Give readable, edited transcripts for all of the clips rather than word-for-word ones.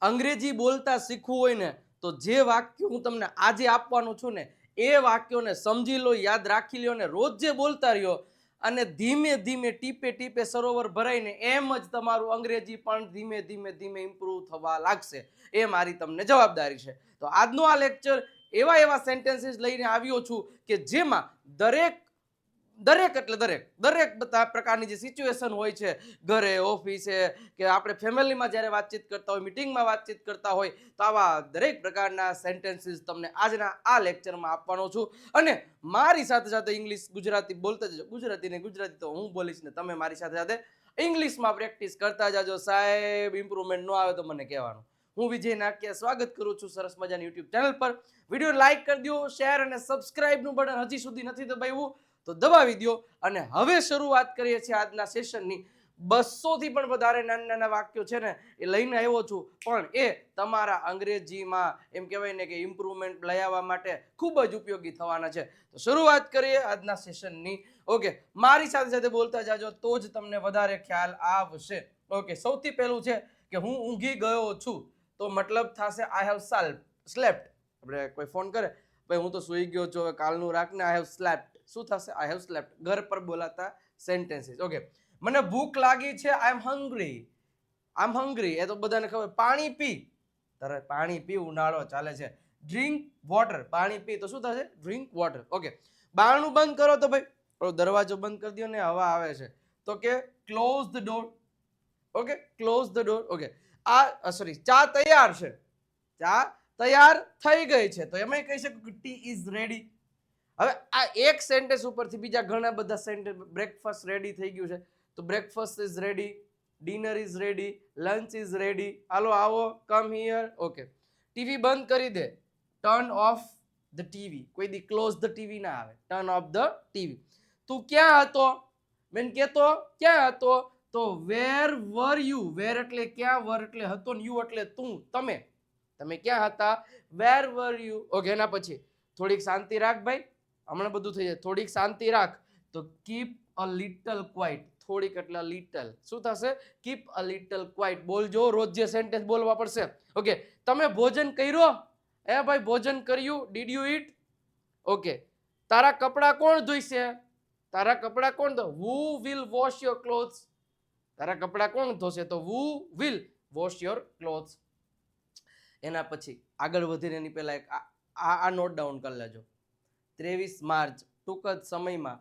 અંગ્રેજી બોલતા શીખવું હોય ને તો જે વાક્ય હું તમને આજે આપવાનું છું ને એ વાક્યોને સમજી લો, યાદ રાખી લો ને રોજ જે બોલતા રહ્યો અને ધીમે ધીમે ટીપે ટીપે સરોવર ભરાઈને એમ જ તમારું અંગ્રેજી પણ ધીમે ધીમે ધીમે ઇમ્પ્રૂવ થવા લાગશે. એ મારી તમને જવાબદારી છે. તો આજનો આ લેક્ચર એવા સેન્ટેન્સીસ લઈને આવ્યો છું કે જેમાં દરેક એટલે દરેક બધા પ્રકારની જે સિચ્યુએશન હોય છે, ઘરે, ઓફિસે કે આપણે ફેમિલીમાં જ્યારે વાતચીત કરતા હોય, મીટિંગમાં વાતચીત કરતા હોય, તો આવા દરેક પ્રકારના સેન્ટેન્સીસ તમને આજના આ લેક્ચરમાં આપવાનો છું. અને મારી સાથે સાથે ઇંગ્લિશ, ગુજરાતી બોલતા જજો. ગુજરાતી ને ગુજરાતી તો હું બોલીશ ને તમે મારી સાથે સાથે ઇંગ્લિશમાં પ્રેક્ટિસ કરતા જાજો. સાહેબ ઇમ્પ્રુવમેન્ટ ન આવે તો મને કહેવાનું. હું વિજય નાકિયા સ્વાગત કરું છું સરસ મજાની યુટ્યુબ ચેનલ પર. વિડીયો લાઈક કરી દો, શેર અને સબસ્ક્રાઇબનું બટન હજી સુધી નથી દબાવ્યું તો દબાવી દો. અને હવે શરૂઆત કરીએ છીએ આજના સેશનની. 200 થી પણ વધારે નાના નાના વાક્યો છે ને એ લઈને આવ્યો છું, પણ એ તમારા અંગ્રેજીમાં એમ કહેવાય ને કે ઇમ્પ્રુવમેન્ટ લઈ આવવા માટે ખૂબ જ ઉપયોગી થવાના છે. તો શરૂઆત કરીએ આજના સેશનની. ઓકે, મારી સાથે સાથે બોલતા જાજો તો જ તમને વધારે ખ્યાલ આવશે. ઓકે, સૌથી પહેલું છે કે હું ઊંઘી ગયો છું, તો મતલબ થશે આઈ હેવ સ્લેપ્ટ. આપણે કોઈ ફોન કરે, ભાઈ હું તો સૂઈ ગયો છું, હવે કાલનું રાખને, આઈ હેવ સ્લેપ્ટ. શું થશે? I have slept. ઘર પર બોલાતા સેન્ટેન્સીસ. ઓકે, મને ભૂખ લાગી છે, આઈ એમ હંગ્રી. એ તો બધાને ખબર. પાણી પી, તરત પાણી પી, ઉનાળો ચાલે છે. ડ્રિંક વોટર, પાણી પી તો શું થશે? Drink water. ઓકે, બારણું બંધ કરો તો ભાઈ દરવાજો બંધ કરી દો ને, હવા આવે છે, તો કે close the door. Okay, close the door. Okay, ચા તૈયાર છે, ચા તૈયાર થઈ ગઈ છે, તો એમાં કહી શકું કે ટી ઇઝ રેડી. હવે આ એક સેન્ટેન્સ ઉપરથી બીજા ઘણા બધા સેન્ટેન્સ. બ્રેકફાસ્ટ રેડી થઈ ગયું છે, તો breakfast is ready, dinner is ready, lunch is ready. હાલો આવો, કમ હિયર. ઓકે, ટીવી બંધ કરી દે, ટર્ન ઓફ ધ ટીવી. કોઈ દી ક્લોઝ ધ ટીવી ના આવે, ટર્ન ઓફ ધ ટીવી. તું ક્યાં હતો? મેન કેતો ક્યાં હતો, તો વેર વર યુ. વેર એટલે ક્યાં, વર એટલે હતો, ને યુ એટલે તું, તમે ક્યાં હતા? વેર વર યુ. ઓકે, એના પછી થોડીક શાંતિ રાખ ભાઈ, હમણાં બધું થઈ જાય. થોડીક શાંતિ રાખ, તો કીપ અ લિટલ ક્વાઇટ. થોડીક એટલે લિટલ. શું થશે? Keep a little quite. બોલજો, રોજ જે સેન્ટેન્સ બોલવા પડશે. ઓકે, તમે ભોજન કર્યો? એ ભાઈ ભોજન કર્યું. Did you it? ઓકે, તારા કપડાં કોણ ધોઈશે? તારા કપડાં કોણ ધો? Who will wash your clothes? તારા કપડાં કોણ ધોશે? તો who will wash your clothes. એના પછી આગળ વધીને એની પહેલા એક આ નોટ ડાઉન કરી લેજો. 23 માર્ચ ટૂંક જ સમયમાં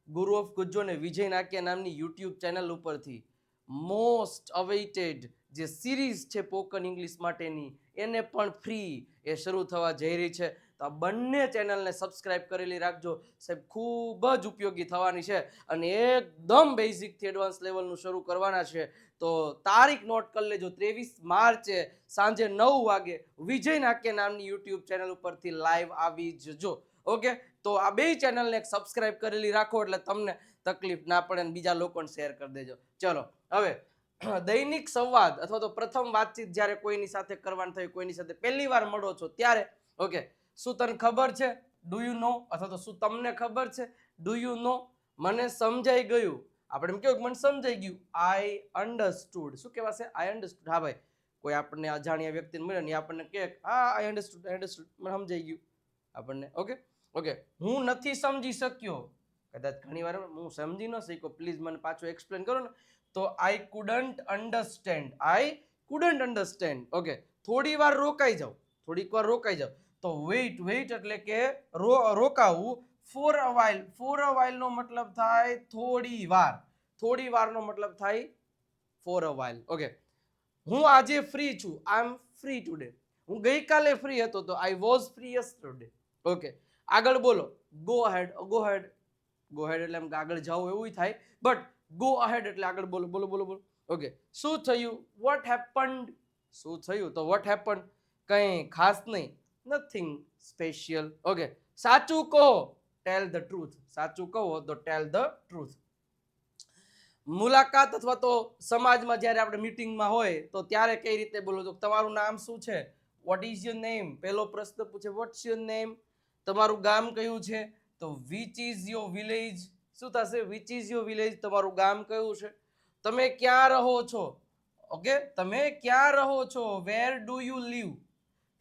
ગુરુ ઓફ ગુજ્જો ને વિજય નાકિયા નામની યુટ્યુબ ચેનલ ઉપરથી મોસ્ટ અવેઇટેડ જે સિરીઝ છે પોકન ઇંગ્લિશ માટેની, એને પણ ફ્રી એ શરૂ થવા જઈ રહી છે. તો આ બંને ચેનલને સબસ્ક્રાઇબ કરેલી રાખજો સાહેબ, ખૂબ જ ઉપયોગી થવાની છે અને એકદમ બેઝિકથી એડવાન્સ લેવલનું શરૂ કરવાના છે. તો તારીખ નોટ કરી લેજો, 23 માર્ચે સાંજે 9 વાગે વિજય નાક્ય નામની યુટ્યુબ ચેનલ ઉપરથી લાઈવ આવી જજો. ઓકે, તો આ બે ચેનલને એક સબસ્ક્રાઇબ કરેલી રાખો એટલે તમને તકલીફ ના પડે અને બીજા લોકોને શેર કરી દેજો. ચલો હવે દૈનિક સંવાદ અથવા તો પ્રથમ વાતચીત જ્યારે કોઈની સાથે કરવાની થાય, કોઈની સાથે પહેલી વાર મળો છો ત્યારે, ઓકે, શું તને ખબર છે? Do you know? અથવા તો શું તમને ખબર છે? Do you know? મને સમજાઈ ગયું. આપણે એમ કેવું મને સમજાઈ ગયું, આઈ અન્ડરસ્ટુડ. શું કહેવાશે? આઈ અન્ડરસ્ટુડ. હા ભાઈ, કોઈ આપણને અજાણ્યા વ્યક્તિને મળે ને આપણને કહે હા આઈ અન્ડરસ્ટુડ, મને સમજાઈ ગયું આપણને. ઓકે, હું નથી સમજી શક્યો. કદાચ ઘણી વાર હું સમજી ન શક્યો, પ્લીઝ મને પાછું એક્સપ્લેન કરો ને, તો આઈ કુડન્ટ અન્ડરસ્ટેન્ડ. આઈ કુડન્ટ અન્ડરસ્ટેન્ડ. ઓકે, થોડી વાર રોકાઈ જાવ, થોડીક વાર રોકાઈ જાવ, તો વેઇટ એટલે કે રોકાવું. ફોર અ વાઇલ નો મતલબ થાય થોડી વાર. થોડી વારનો મતલબ થાય ફોર અ વાઇલ. ઓકે, હું આજે ફ્રી છું, આઈ એમ ફ્રી ટુડે. હું ગઈકાલે ફ્રી હતો, તો I was free yesterday. Okay, આગળ બોલો. Go ahead. ગો અહેડ એટલે એમ આગળ જાવ એવું થાય, બટ ગો અહેડ એટલે આગળ બોલો. ઓકે, શું થયું? Vote happened. શું થયું? તો વોટ હેપન્ડ, કંઈ ખાસ નહીં, નથિંગ સ્પેશિયલ. ઓકે, સાચું કહો, ટેલ ધ ટ્રુથ. સાચું કહો તો ટેલ ધ ટ્રુથ. મુલાકાત અથવા તો સમાજમાં જ્યારે આપણે મીટિંગમાં હોય તો ત્યારે કઈ રીતે બોલો? તો તમારું નામ શું છે? What is your name. પહેલો પ્રશ્ન પૂછે વોટ્સ યોર નેમ. તમારું ગામ કયું છે? તો વિચ ઇઝ યોર વિલેજ. શું થશે? Which is your village. તમારું ગામ કયું છે? તમે ક્યાં રહો છો? ઓકે, તમે ક્યાં રહો છો, વેર ડુ યુ લીવ.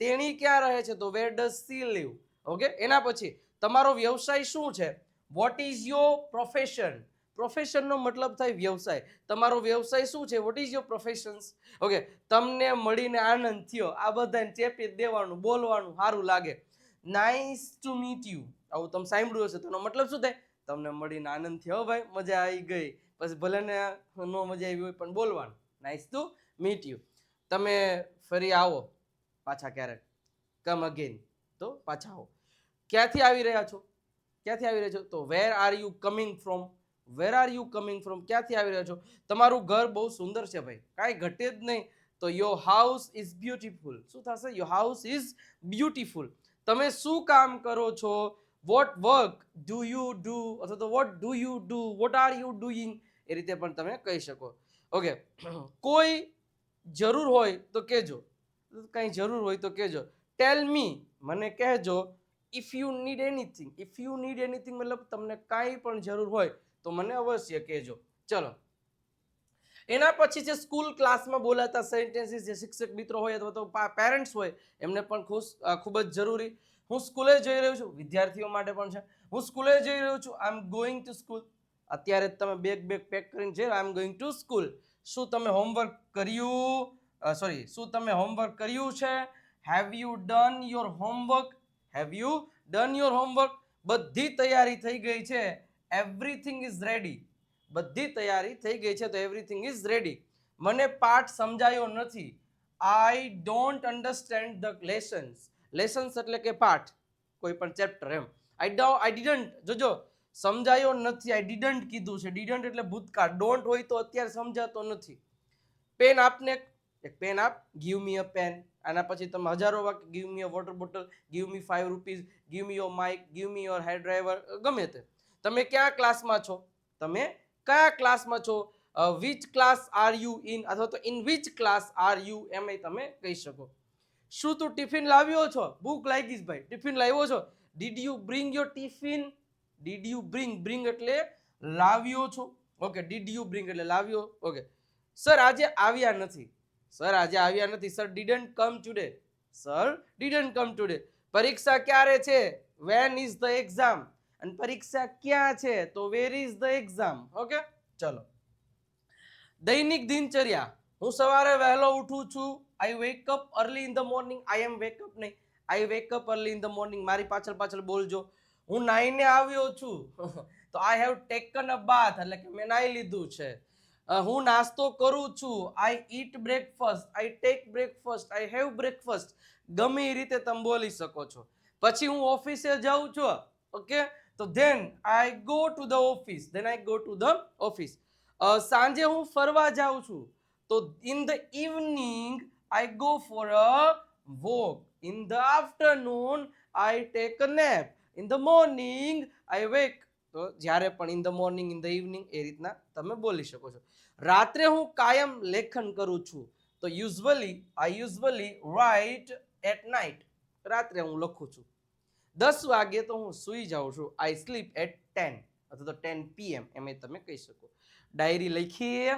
તેણી ક્યાં રહે છે, તો where does she live. Okay, એના પછી તમારો વ્યવસાય શું છે, વોટ ઇઝ યોર પ્રોફેશન. પ્રોફેશનનો મતલબ થાય વ્યવસાય. તમારો વ્યવસાય શું છે, what is your professions. Okay, તમને મળીને આનંદ થયો. આ બધાને ચેપી દેવાનું, બોલવાનું સારું લાગે. નાઇસ ટુ મીટ યુ, આવું તમે સાંભળ્યું હશે. તેનો મતલબ શું થાય, તમને મળીને આનંદ થયો ભાઈ, મજા આવી ગઈ. પછી ભલે ને નો મજા આવી હોય પણ બોલવાનું, નાઇસ ટુ મીટ યુ. તમે ફરી આવો પાછા ક્યારેક, કમ અગેન, તો પાછા આવો. ક્યાંથી આવી રહ્યા છો, ક્યાંથી આવી રહ્યા છો, તો where are you coming from. Where are you coming from, ક્યાંથી આવી રહ્યા છો. તમારું ઘર બહુ સુંદર છે ભાઈ, કાંઈ ઘટે જ નહીં. તો યોર હાઉસ ઇઝ બ્યુટીફુલ. શું થશે, યોર હાઉસ ઇઝ બ્યુટીફુલ. તમે શું કામ કરો છો, what work do you do, અથવા તો what do you do, what are you doing, એ રીતે પણ તમે કહી શકો. ઓકે, કોઈ જરૂર હોય તો કહેજો, કંઈ જરૂર હોય તો કહેજો. ટેલ મી, મને કહેજો. If you need anything, if you need anything મતલબ તમને કાંઈ પણ જરૂર હોય તો મને અવશ્ય કહેજો. ચલો, એના પછી છે સ્કૂલ ક્લાસમાં બોલાતા સેન્ટેન્સીસ, જે શિક્ષક મિત્રો હોય અથવા તો પેરેન્ટ્સ હોય એમને પણ ખૂબ જ જરૂરી. હું સ્કૂલે જઈ રહ્યો છું, વિદ્યાર્થીઓ માટે પણ છે. હું સ્કૂલે જઈ રહ્યો છું, I am going to school. અત્યારે તમે બેગ પેક કરીને છે, આઈ એમ ગોઈંગ ટુ સ્કૂલ. શું તમે હોમવર્ક કર્યું, શું તમે હોમવર્ક કર્યું છે, have you done your homework, have you done your homework. બધી તૈયારી થઈ ગઈ છે, એવરીથિંગ ઇઝ રેડી. બધી તૈયારી થઈ ગઈ છે, તો એવરીથિંગ ઇઝ રેડી. મને પાઠ સમજાયો નથી, I don't understand the lessons. Lessons એટલે કે પાઠ, કોઈ પણ ચેપ્ટર એમ. આઈ ડીડન્ટ, જોજો સમજાયો નથી, આઈ ડીડન્ટ કીધું છે. ડીડન્ટ એટલે ભૂતકાળ, ડોન્ટ હોય તો અત્યારે સમજાતો નથી. પેન આપને, એક પેન આપ, ગીવ મી અ પેન. આના પછી તમે હજારો વાક્ય, give me a water bottle, give me 5 rupees, give me your mike, give me your hair driver, ગમે તે. તમે ક્યાં ક્લાસમાં છો, તમે કયા ક્લાસમાં છો, which class are you in, અથવા તો in which class are you, એમ તમે કહી શકો. શું તું ટિફિન લાવ્યો છો, ભૂખ લાગી ભાઈ, ટિફિન લાવ્યો છો. Did you bring your tiffin. Did you bring એટલે લાવ્યો છો. ઓકે, ડીડ યુ બ્રિંગ એટલે લાવ્યો. ઓકે, સર આજે આવ્યા નથી, સર આજે આવ્યા નથી. Sir didn't come today, sir didn't come today. પરીક્ષા ક્યારે છે, વેન ઇઝ ધ એક્ઝામ. અને પરીક્ષા ક્યાં છે, તો where is the exam. Okay, ચલો. દૈનિક દિનચર્યા, હું સવારે વહેલો ઉઠું છું, I wake up early in the morning. I am wake up નહીં, I wake up early in the morning. મારી પાછળ બોલજો. હું નાઈને આવ્યો છું, તો આઈ હેવ ટેકન અ બાથ, એટલે કે મેં નાઈ લીધું છે. હું નાસ્તો કરું છું, I eat breakfast, I take breakfast, I have breakfast. ગમે એ રીતે તમે બોલી શકો છો. પછી હું ઓફિસે જાઉં છું. ઓકે, તો then I go to the office, then I go to the office. સાંજે હું ફરવા જાઉં છું, તો in the evening I go for a walk. In the afternoon I take a nap. In the morning I wake. તો જ્યારે પણ in the morning, in the evening, એ રીતના તમે બોલી શકો છો. રાત્રે હું કાયમ લેખન કરું છું, તો આઈ યુઝવલી રાઇટ એટ નાઇટ. રાત્રે હું લખું છું. 10 વાગે તો હું સૂઈ જાઉં છું, આઈ સ્લીપ એટ 10, અથવા તો 10 PM, એમ તમે કહી શકો. ડાયરી લખી.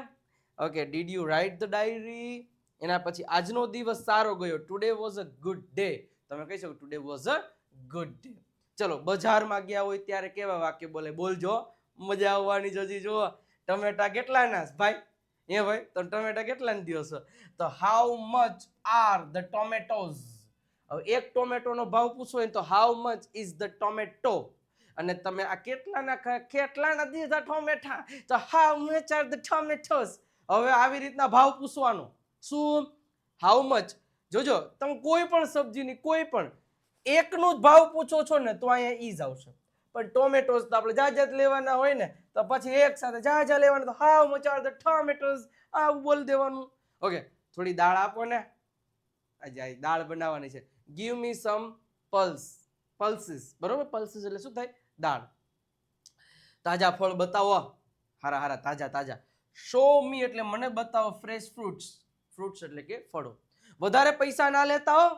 Okay, did you write the diary. એના પછી આજનો દિવસ સારો ગયો, today was a good day. તમે કહી શકો today was a good day. ચલો, બજારમાં ગયા હોય ત્યારે કેવા વાક્ય બોલજો, મજા આવવાની જજી. જો ટમેટા કેટલાના ભાઈ, એ ભાઈ તો ટમેટા કેટલાના દિવસ, તો how much are the tomatoes. હવે એક ટોમેટોનો ભાવ પૂછો હોય તો how much is the tomato. અને તમે આ કેટલાના દીધા ટોમેટા, તો how much are the tomatoes. હવે આવી રીતના ભાવ પૂછવાનો. શું, હાઉ મચ. જોજો, તમે કોઈ પણ સબ્જીની કોઈ પણ એકનો જ ભાવ પૂછો છો ને, તો અહીંયા ઈઝ આવશે. પણ ટોમેટોઝ તો આપણે જાત લેવાના હોય ને, તો પછી એક સાથે જા લેવાના, તો how much are the tomatoes, આવું બોલ દેવાનું. ઓકે, થોડી દાળ આપો ને, આજે દાળ બનાવવાની છે. ગીવ મી સમ પલ્સીસ. બરોબર, પલ્સીસ એટલે શું થાય, દાળ. તાજા ફળ બતાવો, હારા તાજા. શો મી એટલે મને બતાવો ફ્રેશ ફ્રૂટ્સ. ફ્રૂટ્સ એટલે કે ફળો. વધારે પૈસા ના લેતા હો,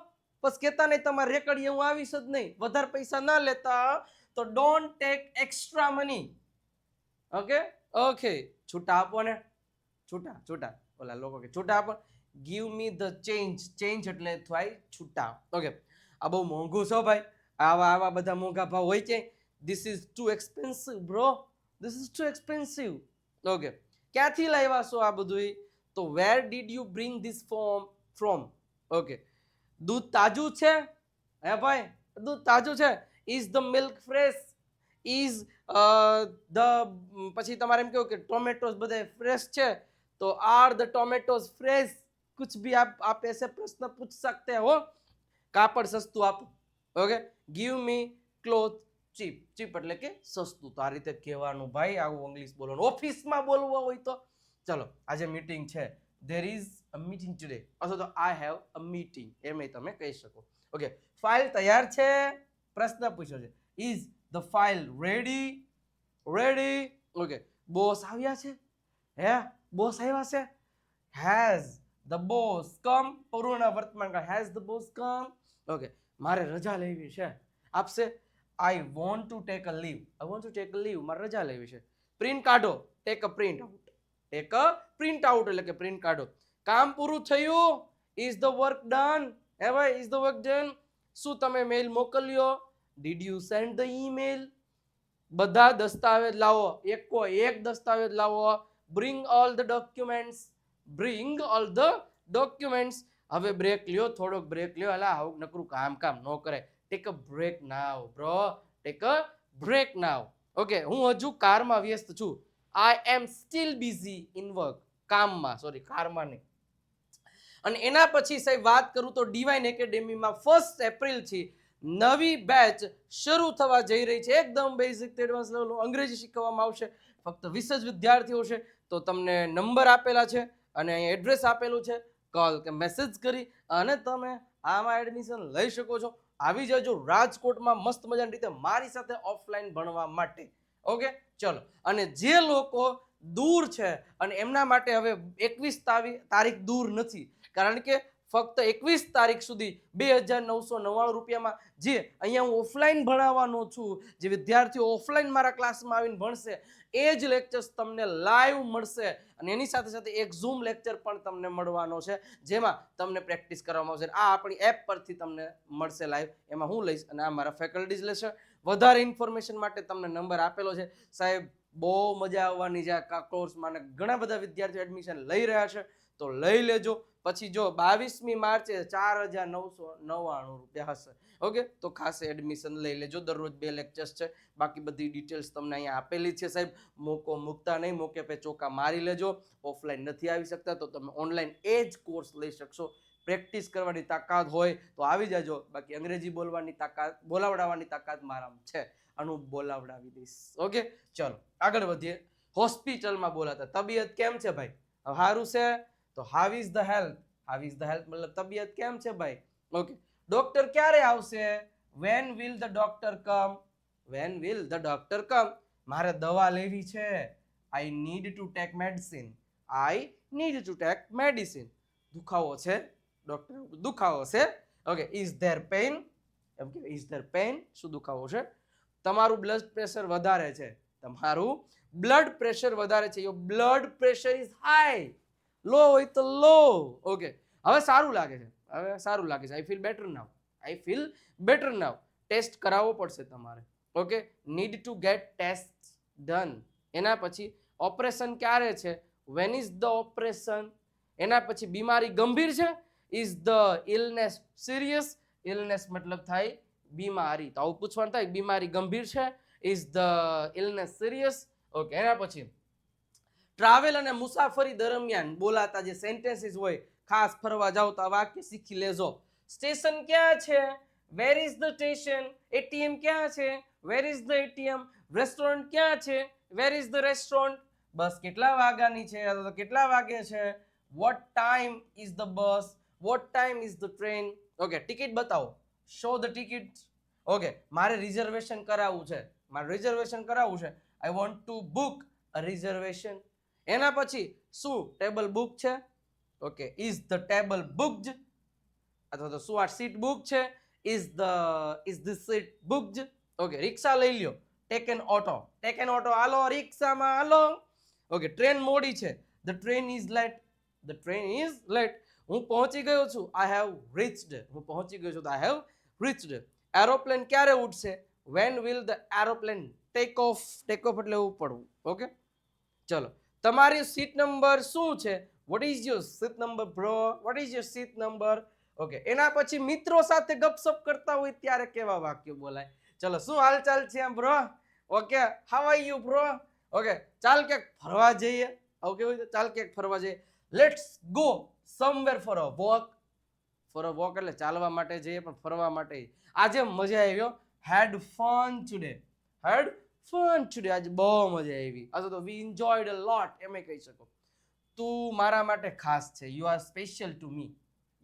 બસ કેતા નહીં, તમારે રેકડીએ હું આવીશ જ નહીં. વધારે પૈસા ના લેતા તો don't take extra money. Okay, છૂટા આપો ને, છૂટા. ઓલા લોકો કે છૂટા આપો, give me the change. Change એટલે થાય છૂટા. ઓકે, આ બહુ મોંઘું છે ભાઈ, આવા બધા મોંઘા ભાવ હોય છે. This is too expensive bro, this is too expensive. Okay, ક્યાંથી લાવ્યા છો આ બધું? તો where did you bring this from? Okay, દૂધ તાજું છે? હે ભાઈ, દૂધ તાજું છે? Is the milk fresh? Is the પછી તમારે એમ કહ્યું કે ટોમેટોસ બધા ફ્રેશ છે, તો આર ધ ટોમેટોસ ફ્રેશ? कुछ भी आप ऐसे प्रश्न पूछ सकते हो. કાપડ સસ્તું આપો. Okay, give me cloth cheap. Cheap એટલે કે સસ્તું. તો આ રીતે કહેવાનું ભાઈ, આવું ઇંગ્લિશ બોલવાનું. ઓફિસમાં બોલવું હોય તો ચલો, આજે મીટિંગ છે, there is a meeting today, અથવા તો આઈ હેવ અ મીટિંગ, એમ તમે કહી શકો. ઓકે, ફાઇલ તૈયાર છે? પ્રશ્ન પૂછ્યો છે. Is the file ready? Ready. Okay, boss આવ્યા છે? હે, બોસ આવ્યા છે? Has the boss come? પૂર્ણ વર્તમાન કાળ, has the boss come? Okay, મારે રજા લેવી છે, આપશે? I want to take a leave. I want to take a leave, મારે રજા લેવી છે. પ્રિન્ટ કાઢો, take a print out. Take a print out એટલે કે પ્રિન્ટ કાઢો. કામ પૂરું થયું? Is the work done? હે ભાઈ, ઇઝ ધ વર્ક ડન? શું તમે મેલ મોકલ્યો? Did you send the email? બધા દસ્તાવેજ લાવો, એકો એક દસ્તાવેજ લાવો. Bring all the documents. Bring all the documents. હવે બ્રેક લ્યો, થોડોક બ્રેક લ્યો. અલા આવું નકરું કામ ન કરે. Take a break now bro, take a break now. Okay, હું હજુ કારમાં વ્યસ્ત છું. I am still busy in work. કામમાં, સોરી, કારમાં નહીં. અને એના પછી સાહેબ વાત કરું તો ડિવાઇન એકેડેમીમાં 1 એપ્રિલ થી નવી બેચ શરૂ થવા જઈ રહી છે. એકદમ બેઝિક એડવાન્સ લેવલ અંગ્રેજી શીખવવામાં આવશે. ફક્ત 20 જ વિદ્યાર્થીઓ છે. તો તમને નંબર આપેલા છે અને અહીં એડ્રેસ આપેલું છે. કોલ કે મેસેજ કરી અને તમે આમાં એડમિશન લઈ શકો છો. આવી જજો રાજકોટમાં મસ્ત મજાની રીતે મારી સાથે ઓફલાઈન ભણવા માટે. ઓકે, ચલો. અને જે લોકો દૂર છે અને એમના માટે હવે 21 તારીખ દૂર નથી, કારણ કે ફક્ત 21 તારીખ સુધી 2999 રૂપિયામાં જે અહીંયા હું ઓફલાઈન ભણાવવાનો છું, જે વિદ્યાર્થીઓ ઓફલાઈન મારા ક્લાસમાં આવીને ભણશે, એ જ લેક્ચર્સ તમને લાઈવ મળશે. અને એની સાથે સાથે એક ઝૂમ લેક્ચર પણ તમને મળવાનો છે, જેમાં તમને પ્રેક્ટિસ કરવામાં આવશે. આ આપણી એપ પરથી તમને મળશે લાઈવ. એમાં હું લઈશ અને આ મારા ફેકલ્ટીઝ લેશે. વધારે ઇન્ફોર્મેશન માટે તમને નંબર આપેલો છે. સાહેબ, બહુ મજા આવવાની છે આ કોર્સમાં અને ઘણા બધા વિદ્યાર્થીઓ એડમિશન લઈ રહ્યા છે, તો લઈ લેજો. પછી જો 22મી માર્ચે 4999 રૂપિયા હશે. ઓકે, તો ખાસ એડમિશન લઈ લેજો. દરરોજ 2 લેક્ચર્સ છે. બાકી બધી ડિટેલ્સ તમને અહીંયા આપેલી છે સાહેબ. મોકો મૂકતા નહીં, મોકે પે ચોકા મારી લેજો. ઓફલાઈન નથી આવી શકતા તો તમે ઓનલાઈન એ જ કોર્સ લઈ શકશો. પ્રેક્ટિસ કરવાની તાકાત હોય તો આવી જાજો. બાકી અંગ્રેજી બોલવાની તાકાત, બોલાવડાવવાની તાકાત મારામાં છે. આનું બોલાવડાવી દઈશ. ઓકે, ચલો આગળ વધીએ. હોસ્પિટલમાં બોલાતા તબિયત કેમ છે ભાઈ? સારું છે? તો how is the health? How is the health મતલબ તબિયત કેમ છે ભાઈ? ઓકે, ડોક્ટર ક્યારે આવશે? When will the doctor come? When will the doctor come? મારે દવા લેવી છે. I need to take medicine. I need to take medicine. દુખાવો છે? ડોક્ટર, દુખાવો છે. Okay, is there pain? એમ કે ઇઝ ધેર પેઇન? શું દુખાવો છે? તમારું બ્લડ પ્રેશર વધારે છે. તમારું બ્લડ પ્રેશર વધારે છે. Your blood pressure is high. Low હોય તો લો. ઓકે, હવે સારું લાગે છે. હવે સારું લાગે છે. I feel better now. I feel better now. Test કરાવવો પડશે તમારે. Okay, need to get test done. એના પછી ઓપરેશન ક્યારે છે? When is the operation? એના પછી બીમારી ગંભીર છે? Is the illness serious? Illness મતલબ થાય બીમારી. તો આવું પૂછવાનું થાય, બીમારી ગંભીર છે? Is the illness serious? Okay, એના પછી ટ્રાવેલ અને મુસાફરી દરમિયાન બોલાતા જે સેન્ટેન્સીસ હોય, ખાસ ફરવા જાવ તો આ વાક્ય શીખી લેજો. સ્ટેશન ક્યાં છે? Where is the station? ATM ક્યાં છે? Where is the ATM? Restaurant ક્યાં છે? Where is the restaurant? Bus કેટલા વાગ્યાની છે? અથવા કેટલા વાગે છે? What time is the bus? What time is the train? Okay, ticket બતાવો. Show the ticket. ઓકે, મારે રિઝર્વેશન કરાવવું છે. મારે રિઝર્વેશન કરાવવું છે. I want to book a reservation. એના પછી શું ટેબલ બુક છે? Okay, is the table booked? અથવા તો શું આ સીટ બુક છે? Is the seat booked? Okay, rickshaw લઈ લ્યો. Take an auto. Take an auto. હાલો રિક્ષામાં હાલો. ઓકે, ટ્રેન મોડી છે. The train is late. The train is late. હું પહોંચી ગયો છું. I have reached. હું પહોંચી ગયો છું તો આઈ હેવ રીચ્ડ. એરોપ્લેન ક્યારે ઉડશે? When will the aeroplane take off? Take off એટલે ઉપડવું. ઓકે, ચલો. તમારી સીટ નંબર શું છે? What is your seat number bro? What is your seat number? Okay, એના પછી મિત્રો સાથે ગપસપ કરતા હોય ત્યારે કેવા વાક્યો બોલાય? ચલો, શું હાલચાલ છે bro? Okay, how are you bro? Okay, ચાલ ક્યાંક ફરવા જઈએ. ઓકે, ચાલ ક્યાંક ફરવા જઈએ. Let's go somewhere four a walk. Four a walk એટલે ચાલવા માટે જઈએ, પણ ફરવા માટે. આજે મજા આવ્યો. હેડ ફન ટુડે. હેડ ફન ટુડે. આજે બહુ મજા આવી. આજે તો વી એન્જોયડ અ લોટ એમ કહી શકો. તું મારા માટે ખાસ છે. You are special to me.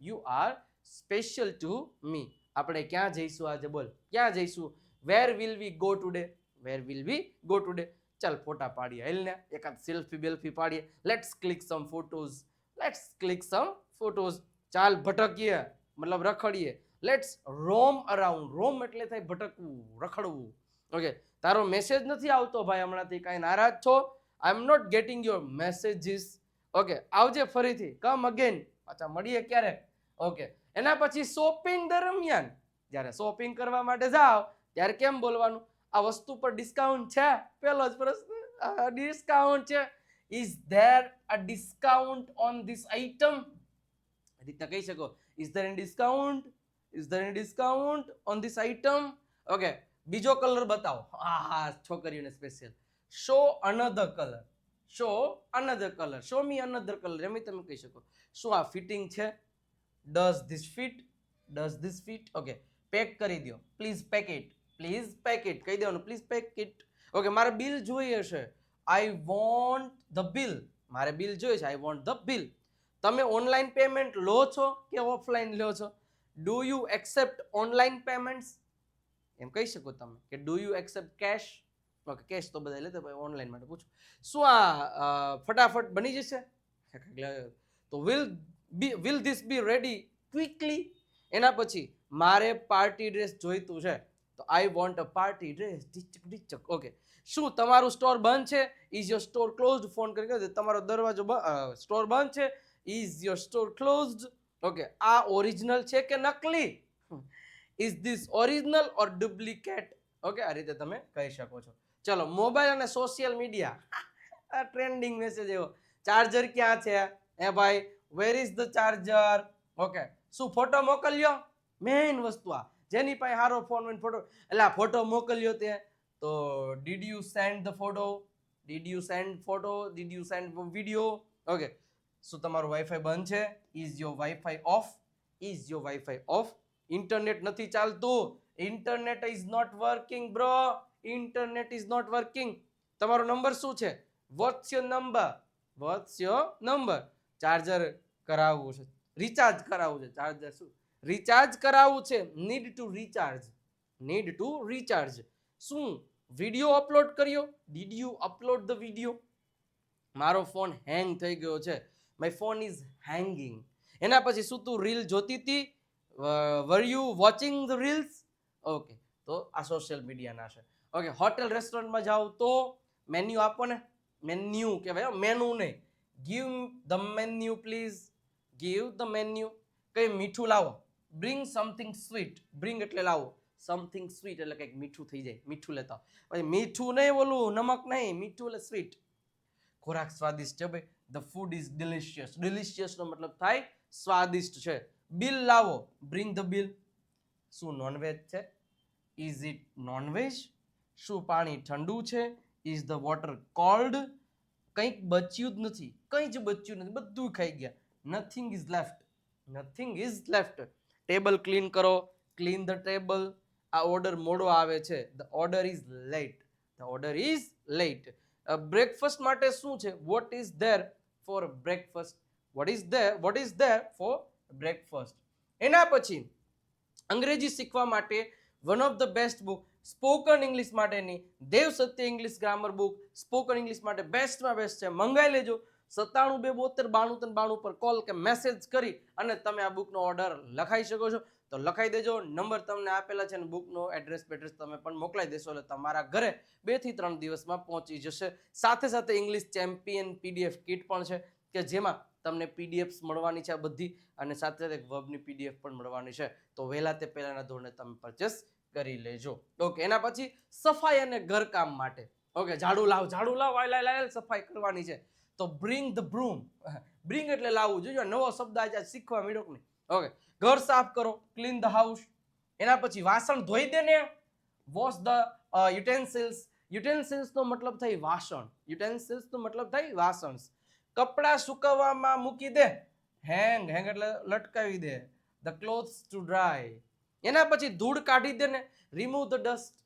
You are special to me. આપણે ક્યાં જઈશું આજે? બોલ, ક્યાં જઈશું? Where will we go today? Where will we go today? ચાલ ફોટા પાડીએ. હેલ ને એકાદ સેલ્ફી બેલ્ફી પાડીએ. Let's click some photos. Let's click some photos. ચાલ ભટકીએ, મતલબ રખડીએ. Let's Rome around. રોમ એટલે થાય ભટકવું, રખડવું. ઓકે, તારો મેસેજ નથી આવતો ભાઈ હમણાંથી. કાંઈ નારાજ છો? I am not getting your messages. Okay, આવજે ફરીથી. Come again. પાછા મળીએ ક્યારેક. ઓકે, એના પછી શોપિંગ દરમિયાન જ્યારે શોપિંગ કરવા માટે જાઓ ત્યારે કેમ બોલવાનું? આ વસ્તુ પર ડિસ્કાઉન્ટ છે? પહેલો જ પ્રશ્ન, ડિસ્કાઉન્ટ છે. Is there a discount on this item? રીતના કહી શકો, is there any discount? Is there any discount on this item? Okay, બીજો કલર બતાવો. હા, છોકરીઓને special. Show another colour. Show another colour. Show me another colour. એમ તમે કહી શકો. શું આ ફિટિંગ છે? Does this fit? Does this fit? Okay, pack કરી દો. Please pack it. Please pack it કહી દેવાનું. Please pack it. ઓકે, મારે બિલ જોઈએ છે. I want the bill. મારે બિલ જોઈએ છે. I want the bill. તમે ઓનલાઈન પેમેન્ટ લો છો કે ઓફલાઈન લો છો? Do you accept online payments? એમ કહી શકો તમે કે do you accept cash? Okay, cash તો બધા લેતા, ભાઈ ઓનલાઈન માટે પૂછો. શું આ ફટાફટ બની જશે? તો will this be ready quickly? એના પછી મારે પાર્ટી ડ્રેસ જોઈતું છે, તો I want a party dress. ડીચક. ઓકે, શું તમારું સ્ટોર બંધ છે? Is your store closed? Phone કરી કહો તમારો દરવાજો સ્ટોર બંધ છે. Is your store closed? Okay, આ ઓરિજિનલ છે કે નકલી? Is this original or duplicate? Okay, આ રીતે તમે કહી શકો છો. ચલો, મોબાઈલ અને સોશિયલ મીડિયા. આ ટ્રેન્ડિંગ મેસેજ એવો. ચાર્જર ક્યાં છે? એ ભાઈ, વેર ઇઝ ધ ચાર્જર? ઓકે, શું ફોટો મોકલ્યો? મેઇન વસ્તુ આ. જેની પાસે સારો ફોન હોય ફોટો, એટલે આ ફોટો મોકલ્યો તે તો did you send the photo? Did you send photo? Did you send video? Okay, શું તમારું વાઈફાઈ બંધ છે? Is your wifi off? Is your wifi off? Internet નથી ચાલતું? Internet is not working bro. Internet is not working. તમારો number શું છે? What's your number? What's your number? Charger કરાવવું છે, રિચાર્જ કરાવવું છે. ચાર્જર શું? રિચાર્જ કરાવવું છે. Need to recharge. Need to recharge. શું વિડીયો અપલોડ કર્યો? Did you upload the video? મારો ફોન હેંગ થઈ ગયો છે. My phone is hanging. એના પછી શું તું રીલ જોતી હતી? વર you watching the reels? Okay, તો આ સોશિયલ મીડિયાના છે. ઓકે, હોટેલ રેસ્ટોરન્ટમાં જાઓ તો મેન્યુ આપો ને. મેન્યુ કહેવાય, મેનુ નહીં. Give the menu please. Give the menu. કઈ મીઠું લાવો. Bring something sweet. બ્રિંગ એટલે લાવો. સમથિંગ સ્વીટ એટલે કંઈક મીઠું થઈ જાય. મીઠું લેતા પછી મીઠું નહીં, બોલું નમક નહીં, મીઠું એટલે સ્વીટ. ખોરાક સ્વાદિષ્ટ છે ભાઈ. The food is delicious. Delicious નો મતલબ થાય સ્વાદિષ્ટ છે. બિલ લાવો. Bring the bill. શું નોનવેજ છે? Is it non veg? શું પાણી ઠંડુ છે? Is the water cold? કંઈક બચ્યું જ નથી. કંઈ જ બચ્યું નથી, બધું ખાઈ ગયા. Nothing is left. Nothing is left. Table clean કરો. Clean the table. આ ઓર્ડર મોડો આવે છે. The order is late. The order is late. Breakfast માટે શું છે? What is there for breakfast? What is there for breakfast? એના પછી અંગ્રેજી શીખવા માટે one of the best book spoken English માટેની Dev Satya English grammar book spoken English માટે બેસ્ટમાં બેસ્ટ છે. મંગાઈ લેજો. 97 272 92 પર કોલ કે મેસેજ કરી અને તમે આ બુકનો ઓર્ડર લખાઈ શકો છો. તો લખાઈ દેજો. નંબર તમને આપેલા છે અને બુકનો એડ્રેસ તમે પણ મોકલાઈ દેશો એટલે તમારા ઘરે 2 થી 3 દિવસમાં પહોંચી જશે. સાથે સાથે ઇંગ્લિશ ચેમ્પિયન PDF કીટ પણ છે કે જેમાં તમને પીડીએફ્સ મળવાની છે આ બધી, અને સાથે સાથે વર્બની પીડીએફ પણ મળવાની છે. તો વહેલા તે પહેલાના ધોરણે તમે પરચેસ કરી લેજો. ઓકે, એના પછી સફાઈ અને ઘરકામ માટે. ઓકે, ઝાડુ લાવ લાય સફાઈ કરવાની છે. તો બ્રિંગ ધ બ્રૂમ. બ્રિંગ એટલે લાવવું. જોજો નવો શબ્દ આજે શીખવા મળ્યો કે નહીં. ઓકે, ઘર સાફ કરો, ક્લીન ધ હાઉસ. એના પછી વાસણ ધોઈ દે ને, વોશ ધ યુટેન્સિલ્સ. યુટેન્સિલ્સ નો મતલબ થાય વાસણ. યુટેન્સિલ્સ નો મતલબ થાય વાસણ. કપડાં સુકવવામાં મૂકી દે, હેંગ એટલે લટકાવી દે. The clothes to dry. એના પછી ધૂળ કાઢી દે ને, રિમૂવ ધ ડસ્ટ.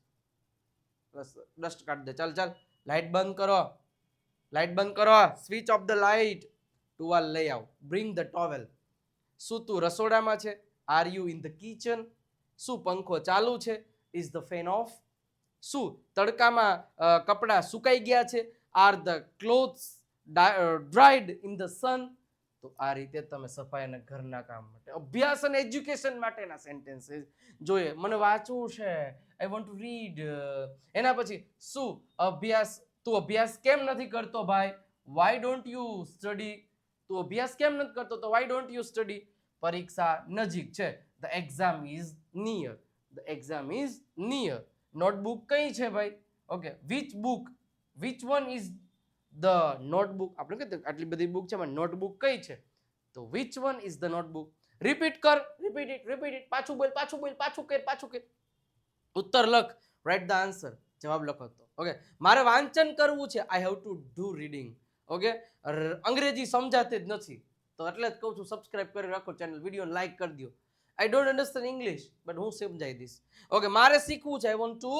ડસ્ટ કાઢી દે. ચાલ લાઇટ બંધ કરો. Switch off the light. ટુવાલ લઈ આવ. Bring the towel. શું તું રસોડામાં છે? Are you in the kitchen? શું પંખો ચાલુ છે? Is the fan off? શું તડકામાં કપડાં સુકાઈ ગયા છે? Are the clothes dried in the sun? તો આ રીતે તમે સફાઈ અને ઘરના કામ માટે, અભ્યાસ અને એજ્યુકેશન માટેના સેન્ટેન્સીસ જોઈએ. મને વાંચવું છે, આઈ વોન્ટ ટુ રીડ. એના પછી શું તું અભ્યાસ કેમ નથી કરતો ભાઈ? Why don't you study? તું અભ્યાસ કેમ નથી કરતો? તો વાય ડોન્ટ યુ સ્ટડી? પરીક્ષા નજીક છે. The exam is near. The exam is near. Notebook કઈ છે ભાઈ? Okay, which one is the notebook? આપણે કહીએ આટલી બધી બુક છે, એમાં નોટબુક કઈ છે? તો which one is the notebook? Repeat it. પાછું બોલ. ઉત્તર લખ. Write the answer. જવાબ લખો. તો ઓકે, મારે વાંચન કરવું છે. I have to do reading. Okay, અંગ્રેજી સમજાતી જ નથી, તો એટલે જ કહું છું સબસ્ક્રાઇબ કરી રાખો ચેનલ, વિડીયો લાઈક કરી દો. I don't understand English, but હું સમજાવી દઈશ. ઓકે, મારે શીખવું છે. I want to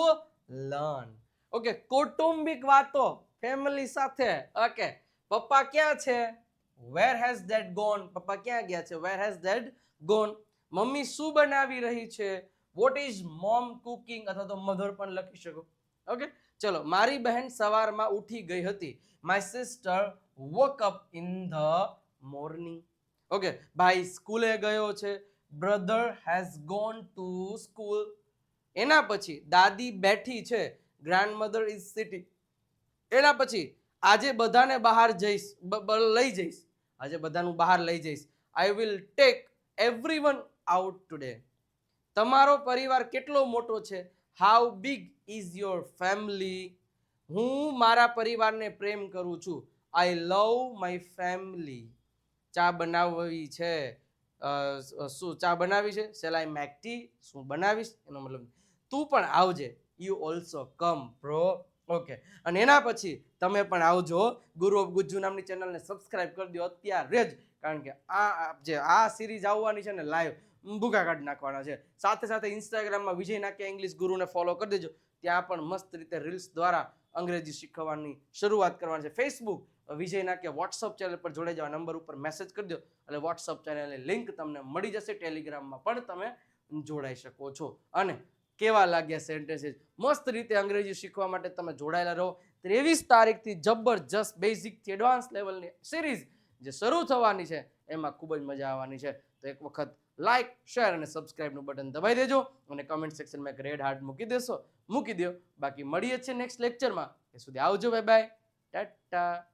learn. Okay, કૌટુંબિક વાતો ફેમિલી સાથે. ઓકે, પપ્પા ક્યાં છે? Where has that gone? પપ્પા ક્યાં ગયા છે? Where has that gone? Mummy શું બનાવી રહી છે? What is mom cooking? અથવા તો મધર પણ લખી શકો. ઓકે, ચલો. મારી બહેન સવારમાં ઉઠી ગઈ હતી. My sister woke up in the morning. Okay, ભાઈ સ્કૂલે ગયો છે. Brother has gone to school. એના પછી દાદી બેઠી છે. Grandmother is sitting. એના પછી આજે બધાને બહાર લઈ જઈશ. આજે બધાનું બહાર લઈ જઈશ. I will take everyone out today. તમારો પરિવાર કેટલો મોટો છે? How big is your family? હું મારા પરિવારને પ્રેમ કરું છું. I love my family. ચા બનાવવી છે. શું ચા બનાવી છે? Shall I make tea? શું બનાવીશ? એનો મતલબ તું પણ આવજે. You also come bro. Okay, અને એના પછી તમે પણ આવજો. ગુરુ ઓફ ગુજ્જુ નામની ચેનલને સબસ્ક્રાઇબ કરી દો અત્યારે જ, કારણ કે આ સિરીઝ આવવાની છે ને લાઈવ ભૂકા કાઢી નાખવાના છે. સાથે સાથે ઇન્સ્ટાગ્રામમાં વિજય નાક્યા ઇંગ્લિશ ગુરુને ફોલો કરી દેજો. ત્યાં પણ મસ્ત રીતે રીલ્સ દ્વારા અંગ્રેજી શીખવાની શરૂઆત કરવાની છે. ફેસબુક વિજય નાક્યા, વોટ્સઅપ ચેનલ પર જોડાઈ જવા, નંબર ઉપર મેસેજ કરી દો એટલે વોટ્સઅપ ચેનલની લિંક તમને મળી જશે. ટેલિગ્રામમાં પણ તમે જોડાઈ શકો છો. અને કેવા લાગ્યા સેન્ટેન્સીસ? મસ્ત રીતે અંગ્રેજી શીખવા માટે તમે જોડાયેલા રહો. 23 તારીખથી જબરજસ્ત બેઝિકથી એડવાન્સ લેવલની સિરીઝ જે શરૂ થવાની છે, એમાં ખૂબ જ મજા આવવાની છે. તો એક વખત લાઈક, શેર અને સબસ્ક્રાઇબનું બટન દબાઈ દેજો અને કમેન્ટ સેક્શનમાં એક રેડ હાર્ટ મૂકી દો. બાકી મળીએ છીએ નેક્સ્ટ લેક્ચરમાં. એ સુધી આવજો. Bye bye, Tata.